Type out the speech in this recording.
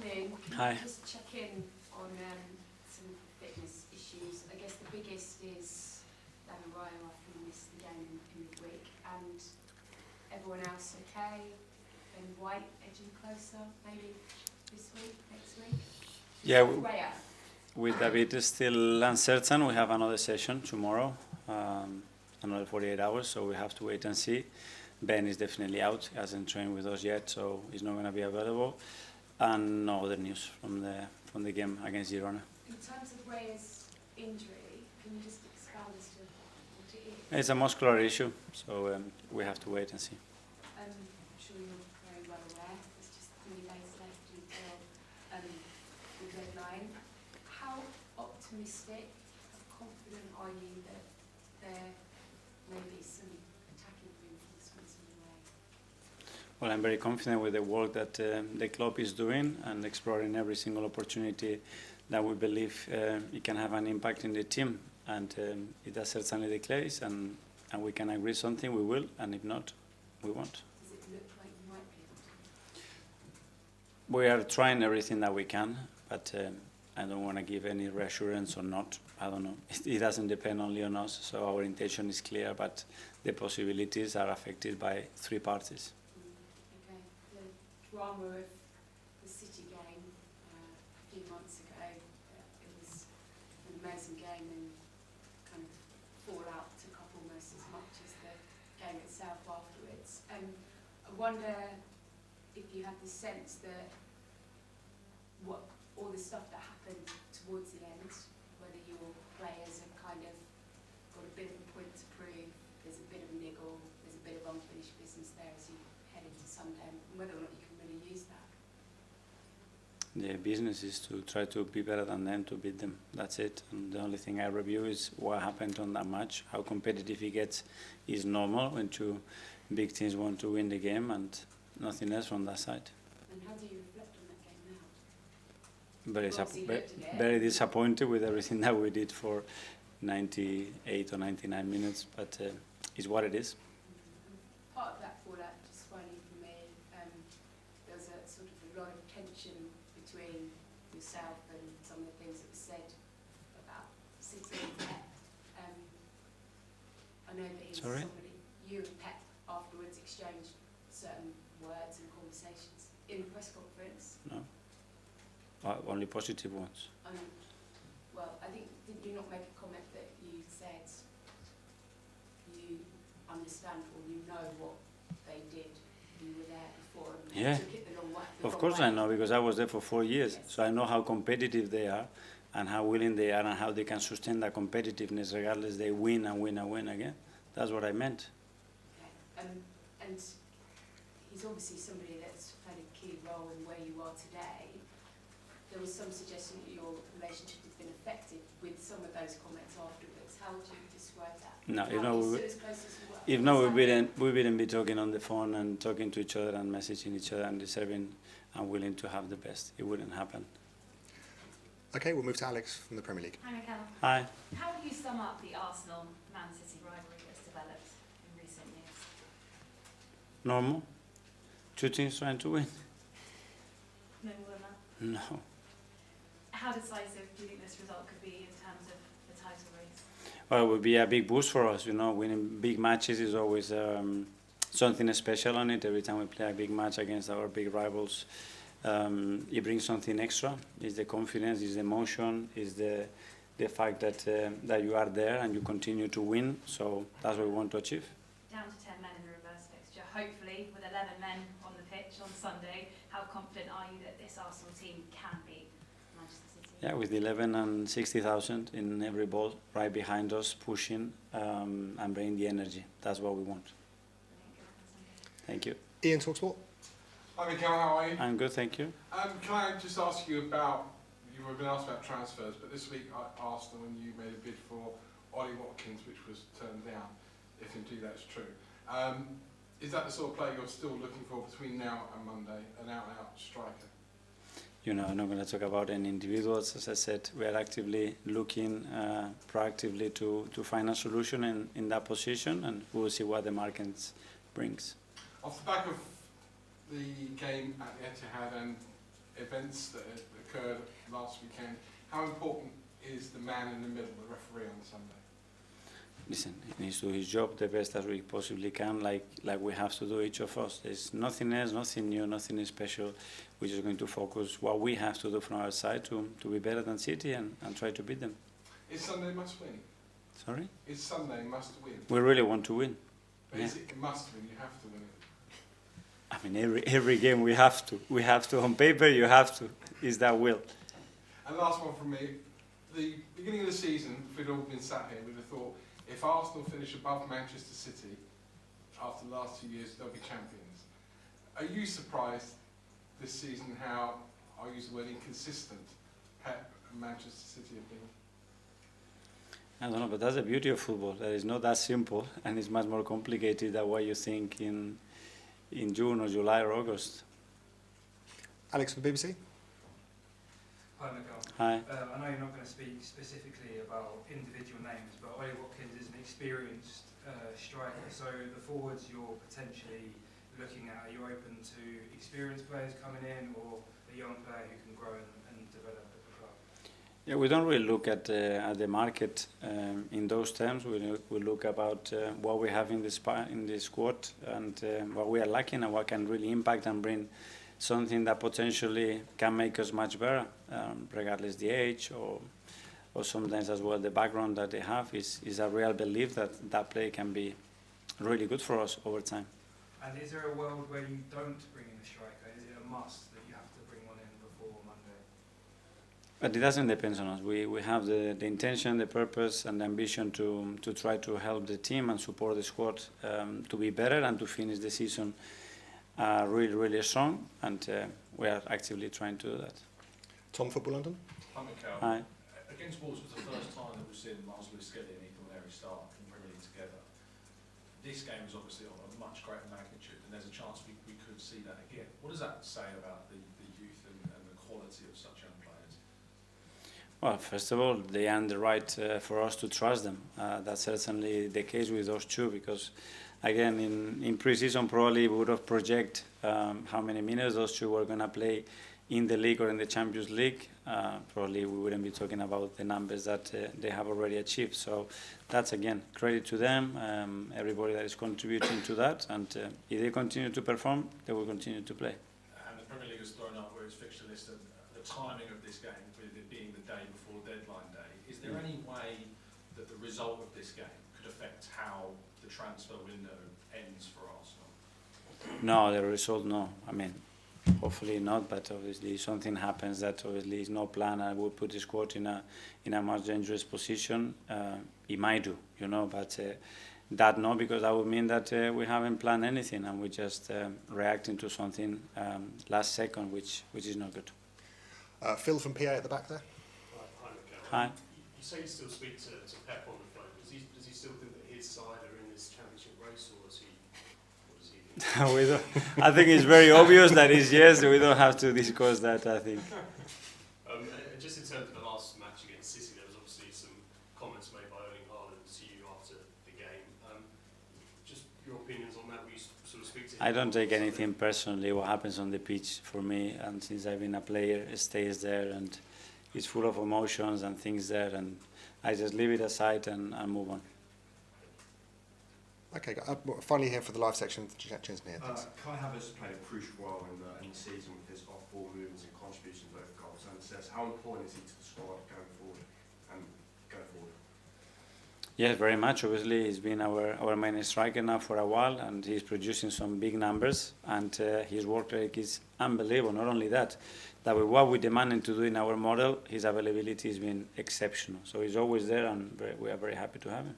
afternoon. Hi. Just check in on some fitness issues. I guess the biggest is David Raya after he missed the game in midweek, and everyone else okay? Ben White edging closer, maybe this week, next week? Yeah, Raya. with David is still uncertain. We have another session tomorrow, another 48 hours, so we have to wait and see. Ben is definitely out. He hasn't trained with us yet, so he's not going to be available. And no other news from the game against Girona. In terms of Raya's injury, can you just expand as to what it is? It's a muscular issue, so we have to wait and see. I'm sure you're very well aware. There's just 3 days left until the deadline. How optimistic, how confident are you that there may be some attacking reinforcements in the way? Well, I'm very confident with the work that the club is doing and exploring every single opportunity that we believe it can have an impact in the team. And if that's certainly the case, and we can agree something, we will, and if not, we won't. Does it look like you might be able to? We are trying everything that we can, but I don't want to give any reassurance or not. I don't know. It doesn't depend only on us, so our intention is clear, but the possibilities are affected by 3 parties. Okay. The drama of the City game a few months ago, it was an amazing game and kind of fallout took up almost as much as the game itself afterwards. I wonder if you have the sense that what all the stuff that happened towards the end, whether your players have kind of got a bit of a point to prove, there's a bit of a niggle, there's a bit of unfinished business there as you head into Sunday, and whether or not you can really use that. The business is to try to be better than them, to beat them. That's it. And the only thing I review is what happened on that match. How competitive it gets is normal when 2 big teams want to win the game, and nothing else from that side. And how do you reflect on that game now? Very disappointed with everything that we did for 98 or 99 minutes, but it's what it is. Part of that fallout, just finally for me, there was a sort of a lot of tension between yourself and some of the things that were said about City and Pep. I know that Sorry? you and Pep afterwards exchanged certain words and conversations in the press conference. No, only positive ones. Well, I think, did you not make a comment that you said you understand or you know what they did? You were there before and Yeah. took it the long way. Of course I know, because I was there for 4 years. Yes. So I know how competitive they are and how willing they are and how they can sustain that competitiveness regardless they win and win and win again. That's what I meant. Okay. And he's obviously somebody that's played a key role in where you are today. There was some suggestion that your relationship has been affected with some of those comments afterwards. How would you describe that? No, How you know, you we, stood as close as you were? if not, we wouldn't be talking on the phone and talking to each other and messaging each other and deserving and willing to have the best. It wouldn't happen. Okay, we'll move to Alex from the Premier League. Hi, Mikel. Hi. How would you sum up the Arsenal-Man City rivalry that's developed in recent years? Normal. 2 teams trying to win. No more than that? No. How decisive do you think this result could be in terms of the title race? Well, it would be a big boost for us. You know, winning big matches is always something special on it. Every time we play a big match against our big rivals, it brings something extra. It's the confidence, it's the emotion, it's the fact that that you are there and you continue to win. So that's what we want to achieve. Down to 10 men in the reverse fixture, hopefully with 11 men on the pitch on Sunday. How confident are you that this Arsenal team can beat Manchester City? Yeah, with 11 and 60,000 in every ball right behind us, pushing and bringing the energy. That's what we want. Thank you. Ian, talkSPORT. Hi Mikel, how are you? I'm good, thank you. Can I just ask you about, you were been asked about transfers, but this week I asked them when you made a bid for Ollie Watkins, which was turned down, if indeed that's true. Is that the sort of player you're still looking for between now and Monday, an out-and-out striker? You know, I'm not going to talk about any individuals. As I said, we are actively looking proactively to find a solution in that position, and we will see what the market brings. Off the back of the game at the Etihad and events that occurred last weekend. How important is the man in the middle, the referee, on Sunday? Listen, he needs to do his job the best as we possibly can, like we have to do, each of us. There's nothing else, nothing new, nothing special. We're just going to focus what we have to do from our side to be better than City and try to beat them. Is Sunday must win? Sorry? Is Sunday must win? We really want to win. But is it must win? You have to win it. I mean, every game we have to. We have to. On paper, you have to. Is that will? And last one from me. The beginning of the season, if we'd all been sat here, we'd have thought, if Arsenal finish above Manchester City after the last 2 years, they'll be champions. Are you surprised this season how, I'll use the word inconsistent, Pep and Manchester City have been? I don't know, but that's the beauty of football. That is not that simple, and it's much more complicated than what you think in June or July or August. Alex from the BBC. Hi, Mikel. Hi. I know you're not going to speak specifically about individual names, but Ollie Watkins is an experienced striker. So the forwards you're potentially looking at, are you open to experienced players coming in, or a young player who can grow and develop at the club? Yeah, we don't really look at the market in those terms. We look about what we have in the squad and what we are lacking and what can really impact and bring something that potentially can make us much better, regardless the age or sometimes as well the background that they have is a real belief that play can be really good for us over time. And is there a world where you don't bring in a striker? Is it a must that you have to bring one in before Monday? But it doesn't depend on us. We have the intention, the purpose and the ambition to try to help the team and support the squad to be better and to finish the season really, really strong, and we are actively trying to do that. Tom, Football London. Hi, Mikel. Hi. Against Wolves was the first time that we've seen Miles Lewis-Skelly and Ethan Larry start in Premier League together. This game is obviously of a much greater magnitude, and there's a chance we could see that again. What does that say about the youth and the quality of such young players? Well, first of all, they earn the right for us to trust them. That's certainly the case with those two, because again, in pre-season probably we would have projected how many minutes those two were going to play in the league or in the Champions League. Probably we wouldn't be talking about the numbers that they have already achieved. So that's, again, credit to them, everybody that is contributing to that. And if they continue to perform, they will continue to play. And the Premier League has thrown up where its fixture list and the timing of this game, with it being the day before deadline day. Is there any way that the result of this game could affect how the transfer window ends for Arsenal? No, the result, no. I mean, hopefully not, but obviously something happens that obviously is no plan and will put the squad in a much dangerous position. It might do, you know, but that no, because that would mean that we haven't planned anything and we're just reacting to something last second, which is not good. Phil from PA at the back there. Hi, Mikel. Hi. You say you still speak to Pep on the phone. Does he still think that his side are in this championship race, or is he? We don't, I think it's very obvious that it's yes. We don't have to discuss that, I think. Just in terms of the last match against City, there was obviously some comments made by Erling Haaland to you after the game. Just your opinions on that? Will you sort of speak to him? I don't take anything personally. What happens on the pitch for me, and since I've been a player, it stays there, and it's full of emotions and things there, and I just leave it aside and move on. Okay, finally here for the live section, James Neer. Kai Havertz played a crucial role in the season with his off-ball movements and contribution to both goals and assists. How important is he to the squad going forward and going forward? Yes, very much. Obviously, he's been our main striker now for a while, and he's producing some big numbers, and his work rate is unbelievable. Not only that with what we demand him to do in our model, his availability has been exceptional. So he's always there, and we are very happy to have him.